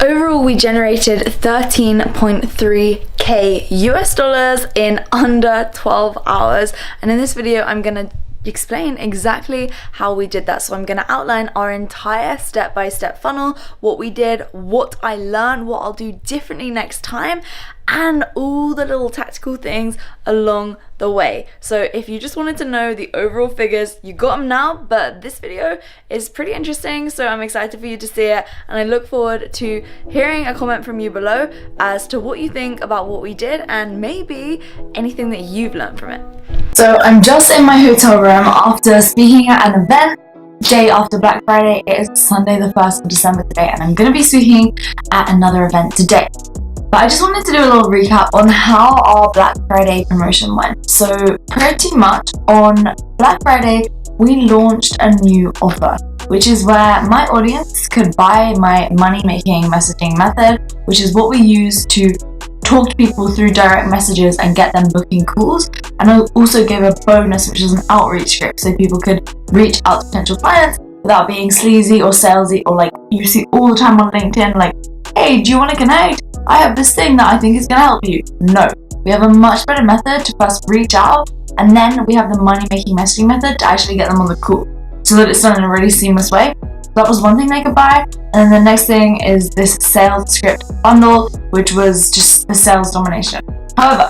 Overall, we generated 13.3k US dollars in under 12 hours. And in this video, I'm gonna explain exactly how we did that. So I'm going to outline our entire step-by-step funnel, what we did, what I learned, what I'll do differently next time, and all the little tactical things along the way. So if you just wanted to know the overall figures, you got them now, but this video is pretty interesting, so I'm excited for you to see it, and I look forward to hearing a comment from you below as to what you think about what we did and maybe anything that you've learned from it. So I'm just in my hotel room after speaking at an event day after Black Friday. It is Sunday the 1st of December today, and I'm going to be speaking at another event today. But I just wanted to do a little recap on how our Black Friday promotion went. So pretty much on Black Friday, we launched a new offer, which is where my audience could buy my money-making messaging method, which is what we use to talk to people through direct messages and get them booking calls. And I also gave a bonus, which is an outreach script, so people could reach out to potential clients without being sleazy or salesy, or like you see all the time on LinkedIn, like, hey, do you want to connect? I have this thing that I think is going to help you. No, we have a much better method to first reach out, and then we have the money-making messaging method to actually get them on the call, so that it's done in a really seamless way. That was one thing they could buy. And then the next thing is this sales script bundle, which was just the sales domination. However,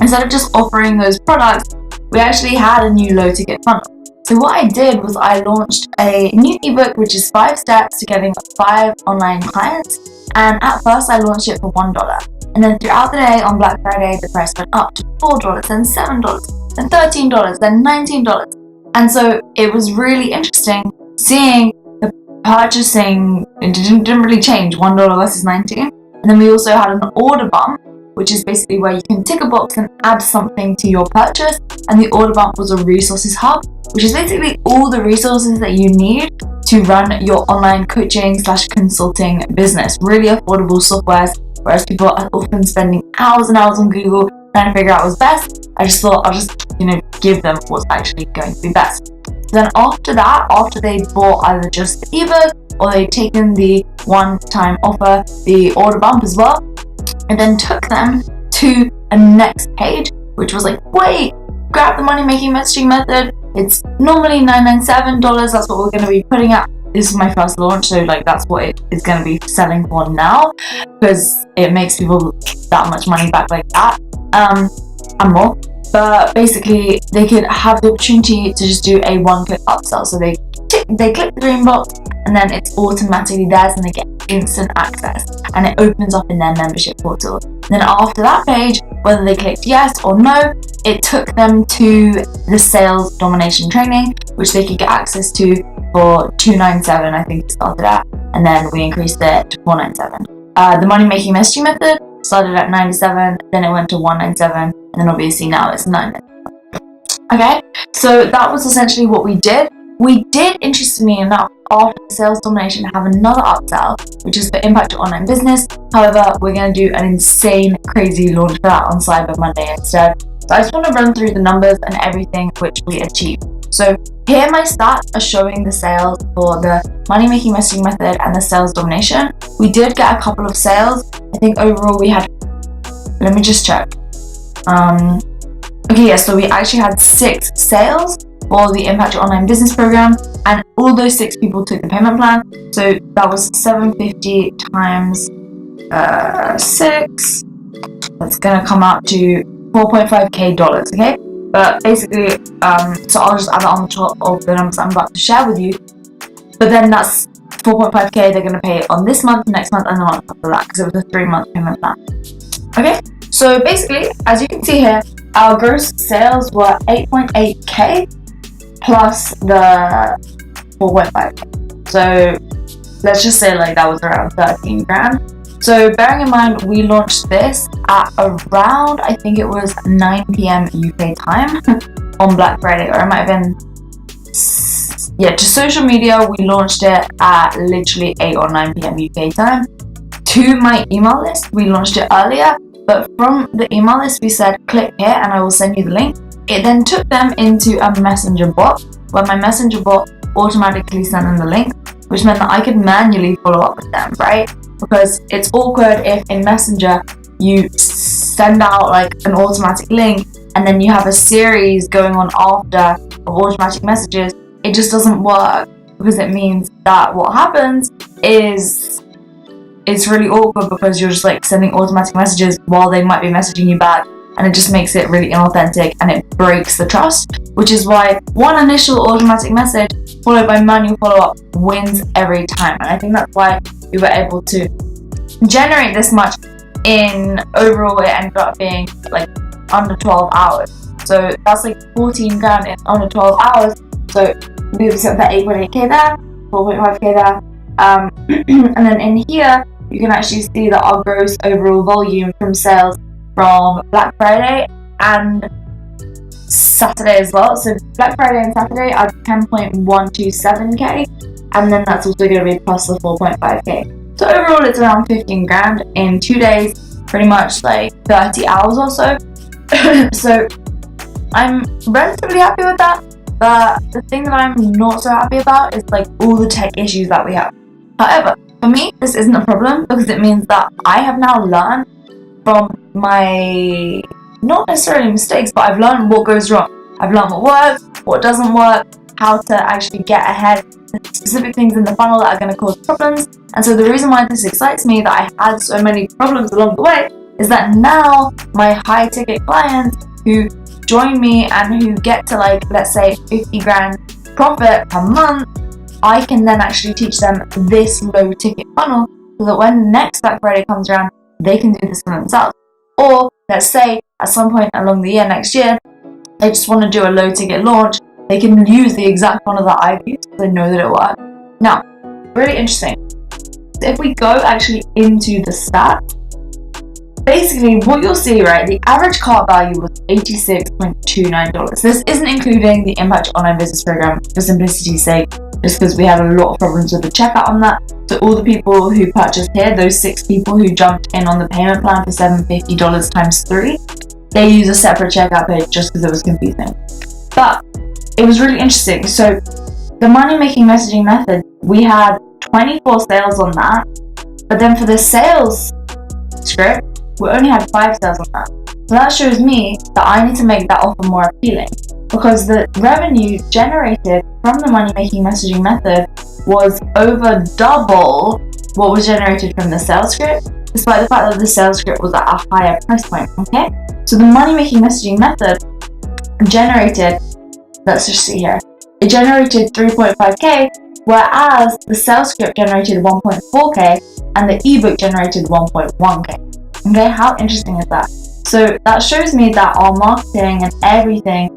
instead of just offering those products, we actually had a new low ticket funnel. So what I did was I launched a new ebook, which is 5 steps to getting 5 online clients. And at first I launched it for $1. And then throughout the day on Black Friday, the price went up to $4, then $7, then $13, then $19. And so it was really interesting seeing the purchasing, it didn't really change, $1 versus 19. And then we also had an order bump, which is basically where you can tick a box and add something to your purchase. And the order bump was a resources hub, which is basically all the resources that you need to run your online coaching / consulting business. Really affordable softwares, whereas people are often spending hours and hours on Google trying to figure out what's best. I just thought I'll just, give them what's actually going to be best. Then after that, after they bought either just the ebook or they'd taken the one-time offer, the order bump as well, and then took them to a next page, which was like, wait, grab the money-making messaging method. It's normally $997. That's what we're going to be putting out. This is my first launch, so like that's what it is going to be selling for now, because it makes people that much money back like that, and more. But basically, they could have the opportunity to just do a one-click upsell. So they click the green box, and then it's automatically theirs, and they get instant access, and it opens up in their membership portal. And then after that page, whether they clicked yes or no, it took them to the sales domination training, which they could get access to for $297, I think it started at, and then we increased it to $497. The money-making messaging method started at $97, then it went to $197, and then obviously now it's $997. Okay, so that was essentially what we did. We did, interestingly enough, after the sales domination, have another upsell, which is for Impact Your Online Business. However, we're going to do an insane, crazy launch for that on Cyber Monday instead. So I just want to run through the numbers and everything which we achieved. So here my stats are showing the sales for the money-making messaging method and the sales domination. We did get a couple of sales. I think overall we had, let me just check. Okay, yeah, so we actually had 6 sales for the Impact Your Online Business program, and all those 6 people took the payment plan. So that was 750 times 6. That's gonna come out to $4.5k, okay? But basically, so I'll just add it on the top of the numbers I'm about to share with you. But then that's 4.5k they're gonna pay on this month, next month, and the month after that, because it was a 3-month payment plan. Okay, so basically, as you can see here, our gross sales were 8.8k plus the 4.5k. So let's just say like that was around 13 grand. So bearing in mind, we launched this at around, I think it was 9 p.m. UK time on Black Friday, or it might have been, yeah, to social media, we launched it at literally 8 or 9 p.m. UK time. To my email list, we launched it earlier, but from the email list, we said, click here and I will send you the link. It then took them into a messenger bot, where my messenger bot automatically sent them the link. which meant that I could manually follow up with them, right? Because it's awkward if in Messenger you send out like an automatic link and then you have a series going on after of automatic messages. It just doesn't work, because it means that what happens is it's really awkward, because you're just like sending automatic messages while they might be messaging you back, and it just makes it really inauthentic and it breaks the trust, which is why one initial automatic message followed by manual follow-up wins every time. And I think that's why we were able to generate this much. In overall, it ended up being like under 12 hours. So that's like 14 grand in under 12 hours. So we set that 8.8k there, 4.5k there. And then in here, you can actually see that our gross overall volume from sales from Black Friday and Saturday as well. So Black Friday and Saturday are 10.127k, and then that's also going to be plus the 4.5k. So overall, it's around 15 grand in 2 days, pretty much like 30 hours or so. So I'm relatively happy with that. But the thing that I'm not so happy about is like all the tech issues that we have. However, for me, this isn't a problem, because it means that I have now learned from my, not necessarily mistakes, but I've learned what goes wrong. I've learned what works, what doesn't work, how to actually get ahead, specific things in the funnel that are going to cause problems. And so the reason why this excites me, that I had so many problems along the way, is that now my high ticket clients who join me and who get to like, let's say 50 grand profit per month, I can then actually teach them this low ticket funnel, so that when next Black Friday comes around, they can do this for themselves. Or let's say at some point along the year, next year, they just want to do a low ticket launch, they can use the exact funnel that I've used, because they know that it works. Now, really interesting. If we go actually into the stats, basically what you'll see, right, the average cart value was $86.29. This isn't including the Impact Online Business Program, for simplicity's sake, just because we had a lot of problems with the checkout on that. So all the people who purchased here, those 6 people who jumped in on the payment plan for $750 times 3, they use a separate checkout page just because it was confusing. But it was really interesting. So the money-making messaging method, we had 24 sales on that, but then for the sales script, we only had 5 sales on that. So that shows me that I need to make that offer more appealing, because the revenue generated from the money-making messaging method was over double what was generated from the sales script, despite the fact that the sales script was at a higher price point, okay? So the money-making messaging method generated, let's just see here, it generated 3.5k, whereas the sales script generated 1.4k and the ebook generated 1.1k. Okay, how interesting is that? So that shows me that our marketing and everything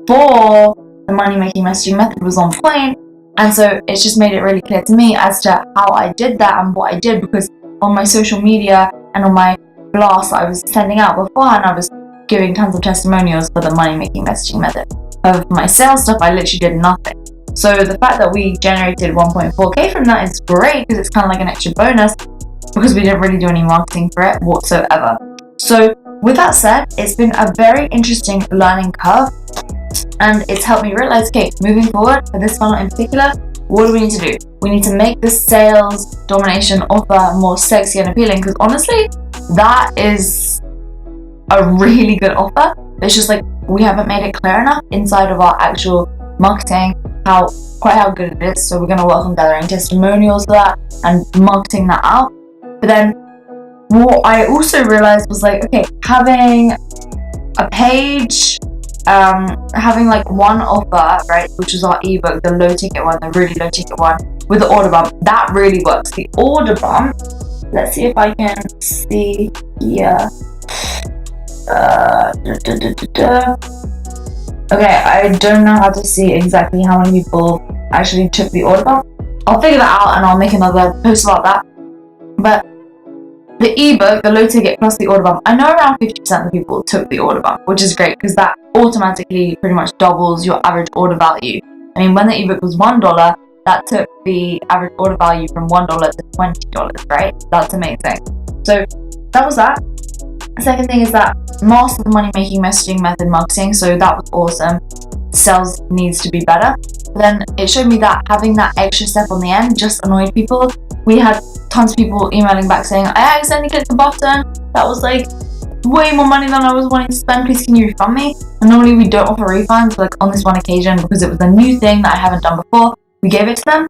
for the money-making messaging method was on point, and so it's just made it really clear to me as to how I did that and what I did, because on my social media and on my blast that I was sending out beforehand, I was giving tons of testimonials for the money-making messaging method. Of my sales stuff, I literally did nothing. So the fact that we generated 1.4k from that is great, because it's kind of like an extra bonus, because we didn't really do any marketing for it whatsoever. So with that said, it's been a very interesting learning curve, and it's helped me realize, okay, moving forward for this funnel in particular, what do we need to do? We need to make the sales domination offer more sexy and appealing, because honestly, that is a really good offer. It's just like we haven't made it clear enough inside of our actual marketing how good it is. So we're going to work on gathering testimonials for that and marketing that out. But then what I also realized was like, okay, having a page, having like one offer, right, which was our ebook, the low ticket one, the really low ticket one, with the order bump, that really works. The order bump, let's see if I can see here. Okay, I don't know how to see exactly how many people actually took the order bump. I'll figure that out and I'll make another post about that. But the ebook, the low ticket plus the order bump, I know around 50% of the people took the order bump, which is great because that automatically pretty much doubles your average order value. I mean, when the ebook was $1, that took the average order value from $1 to $20, right? That's amazing. So that was that. The second thing is that master the money making messaging method marketing, so that was awesome. Sales needs to be better. then it showed me that having that extra step on the end just annoyed people. We had tons of people emailing back saying, I accidentally clicked the button, that was like way more money than I was wanting to spend, please can you refund me? And normally we don't offer refunds, but like on this one occasion, because it was a new thing that I haven't done before, we gave it to them.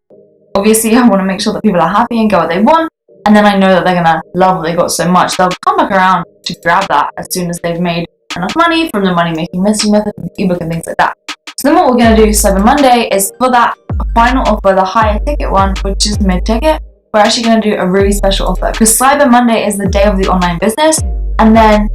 Obviously I want to make sure that people are happy and get what they want, and then I know that they're gonna love what they got so much, they'll come back around to grab that as soon as they've made enough money from the money making messaging method, from the ebook and things like that. So then what we're going to do Cyber Monday is for that final offer, the higher ticket one, which is mid-ticket, we're actually going to do a really special offer, because Cyber Monday is the day of the online business, and then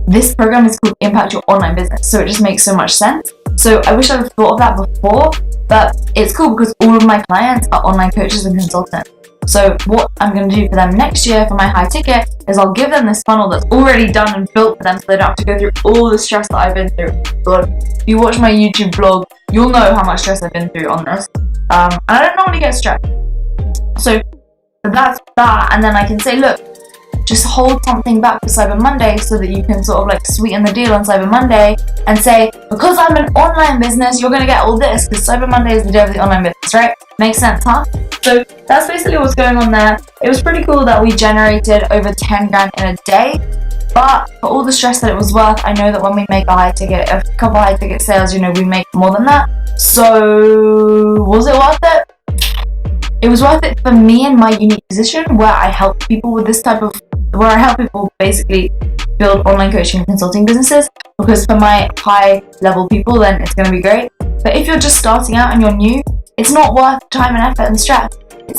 this program is called Impact Your Online Business, so it just makes so much sense. So I wish I'd thought of that before, but it's cool because all of my clients are online coaches and consultants. So what I'm going to do for them next year for my high ticket is I'll give them this funnel that's already done and built for them, so they don't have to go through all the stress that I've been through. But if you watch my YouTube blog, you'll know how much stress I've been through on this. And I don't normally get stressed. So that's that, and then I can say, look, just hold something back for Cyber Monday so that you can sort of like sweeten the deal on Cyber Monday and say, because I'm an online business, you're going to get all this, because Cyber Monday is the day of the online business, right? Makes sense, huh? So that's basically what's going on there. It was pretty cool that we generated over 10 grand in a day, but for all the stress that it was worth, I know that when we make a couple high ticket sales, you know, we make more than that. So was it worth it? It was worth it for me in my unique position where I help people with this type of, where I help people basically build online coaching and consulting businesses, because for my high level people, then it's going to be great. But if you're just starting out and you're new, it's not worth time and effort and stress.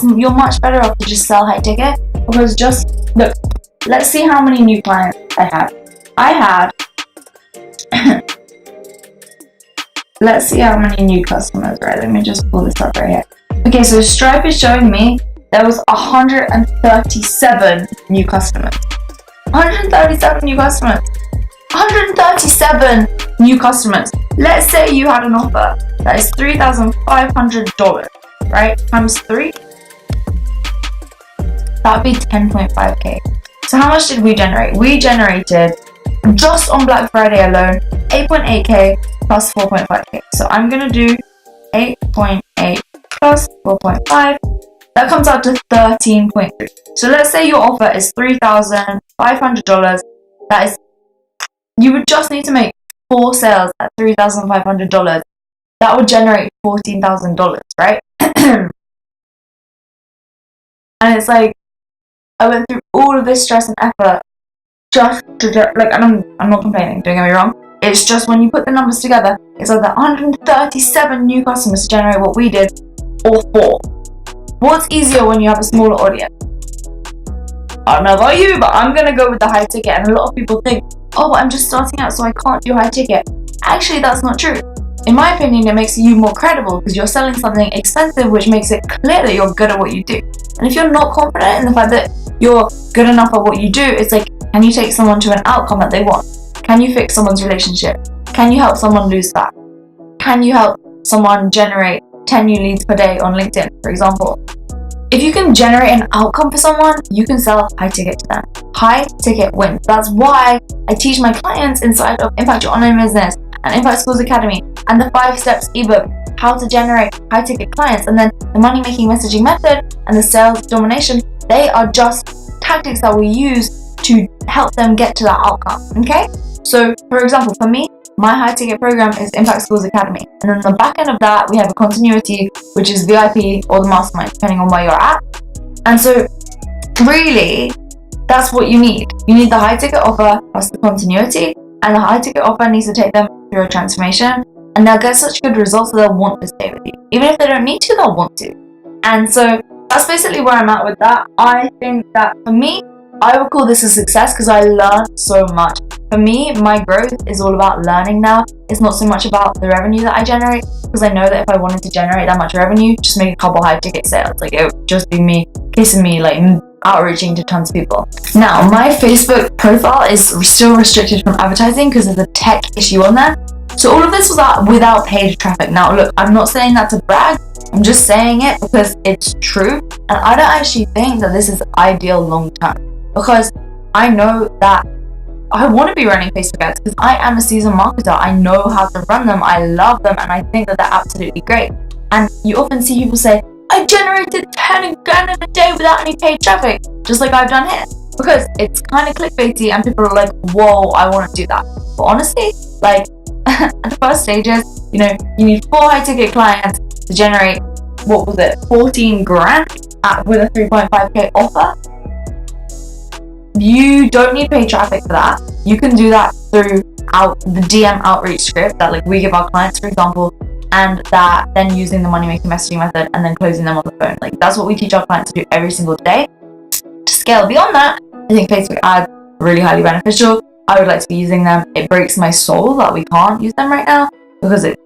You're much better off to just sell high ticket, because just look, let's see how many new clients I had. Let's see how many new customers, right? Let me just pull this up right here. Okay, so Stripe is showing me there was 137 new customers. 137 new customers. 137 new customers. Let's say you had an offer that is $3,500, right? Times 3. That would be 10.5k. So how much did we generate? We generated, just on Black Friday alone, 8.8k plus 4.5k. So I'm going to do 8.8 plus 4.5. That comes out to 13.3. So let's say your offer is $3,500. That is, you would just need to make 4 sales at $3,500. That would generate $14,000, right? And it's like, I went through all of this stress and effort just to like, and I'm not complaining, don't get me wrong. It's just when you put the numbers together, it's like that 137 new customers to generate what we did, or 4. What's easier when you have a smaller audience? I don't know about you, but I'm gonna go with the high ticket. And a lot of people think, oh, but I'm just starting out, so I can't do high ticket. Actually, that's not true. In my opinion, it makes you more credible because you're selling something expensive, which makes it clear that you're good at what you do. And if you're not confident in the fact that you're good enough at what you do, it's like, can you take someone to an outcome that they want? Can you fix someone's relationship? Can you help someone lose fat? Can you help someone generate 10 new leads per day on LinkedIn, for example? If you can generate an outcome for someone, you can sell high ticket to them. High ticket wins. That's why I teach my clients inside of Impact Your Online Business and Impact Schools Academy and the 5 Steps ebook, how to generate high ticket clients, and then the money making messaging method and the sales domination. They are just tactics that we use to help them get to that outcome. Okay? So, for example, for me, my high ticket program is Impact Schools Academy, and then the back end of that we have a continuity, which is VIP or the mastermind, depending on where you're at. And so really that's what you need. You need the high ticket offer plus the continuity, and the high ticket offer needs to take them through a transformation, and they'll get such good results that they'll want to stay with you. Even if they don't need to, they'll want to. And so that's basically where I'm at with that. I think that for me, I would call this a success because I learned so much. For me, my growth is all about learning now. It's not so much about the revenue that I generate, because I know that if I wanted to generate that much revenue, just make a couple high ticket sales, like it would just be me, case of me, like outreaching to tons of people. Now, my Facebook profile is still restricted from advertising because of the tech issue on there. So all of this was without paid traffic. Now, look, I'm not saying that to brag. I'm just saying it because it's true. And I don't actually think that this is ideal long term, because I know that I want to be running Facebook ads because I am a seasoned marketer. I know how to run them. I love them, and I think that they're absolutely great. And you often see people say, I generated 10 grand in a day without any paid traffic, just like I've done here. Because it's kind of clickbaity and people are like, whoa, I want to do that. But honestly, like at the first stages, you know, you need 4 high ticket clients to generate, what was it, 14 grand with a 3.5k offer. You don't need paid traffic for that. You can do that through the DM outreach script that like we give our clients, for example, and that then using the money making messaging method and then closing them on the phone. Like that's what we teach our clients to do every single day. To scale beyond that, I think Facebook ads are really highly beneficial. I would like to be using them. It breaks my soul that we can't use them right now because it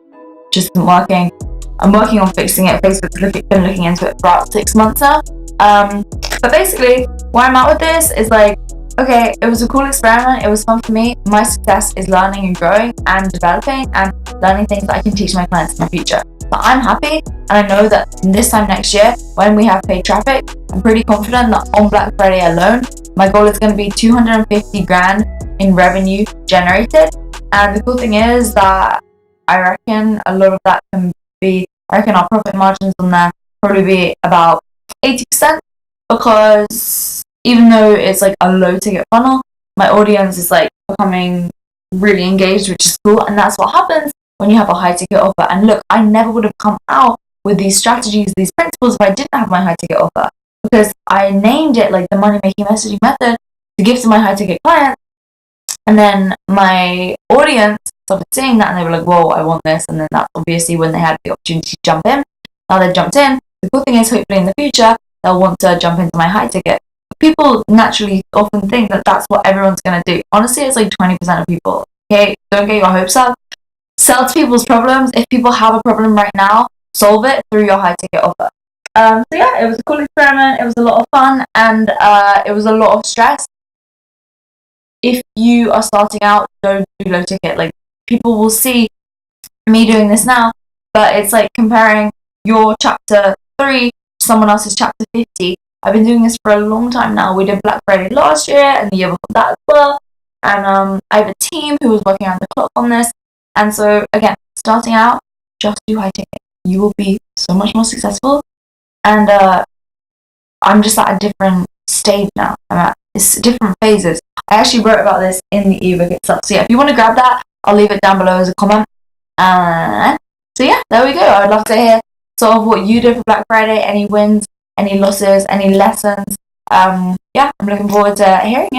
just isn't working. I'm working on fixing it. Facebook's been looking into it for about 6 months now. But basically, where I'm at with this is like, okay, it was a cool experiment. It was fun for me. My success is learning and growing and developing and learning things that I can teach my clients in the future. But I'm happy, and I know that this time next year, when we have paid traffic, I'm pretty confident that on Black Friday alone, my goal is going to be 250 grand in revenue generated. And the cool thing is that I reckon a lot of that can be, I reckon our profit margins on there probably be about 80%, because even though it's like a low ticket funnel, my audience is like becoming really engaged, which is cool. And that's what happens when you have a high ticket offer. And look, I never would have come out with these strategies, these principles, if I didn't have my high ticket offer, because I named it like the money making messaging method to give to my high ticket clients. And then my audience started seeing that and they were like, whoa, I want this. And then that's obviously when they had the opportunity to jump in. Now they've jumped in. The cool thing is, hopefully in the future, they'll want to jump into my high ticket. People naturally often think that that's what everyone's going to do. Honestly, it's like 20% of people. Okay, don't get your hopes up. Sell to people's problems. If people have a problem right now, solve it through your high ticket offer. So yeah, it was a cool experiment. It was a lot of fun, and it was a lot of stress. If you are starting out, don't do low ticket. Like, people will see me doing this now, but it's like comparing your chapter 3 to someone else's chapter 50. I've been doing this for a long time now. We did Black Friday last year and the year before that as well. And I have a team who was working around the clock on this. And so again, starting out, just do high ticket. You will be so much more successful. And I'm just at a different stage now. It's different phases. I actually wrote about this in the ebook itself. So yeah, if you want to grab that, I'll leave it down below as a comment. So yeah, there we go. I would love to hear sort of what you did for Black Friday, any wins, any losses, any lessons. Yeah, I'm looking forward to hearing it.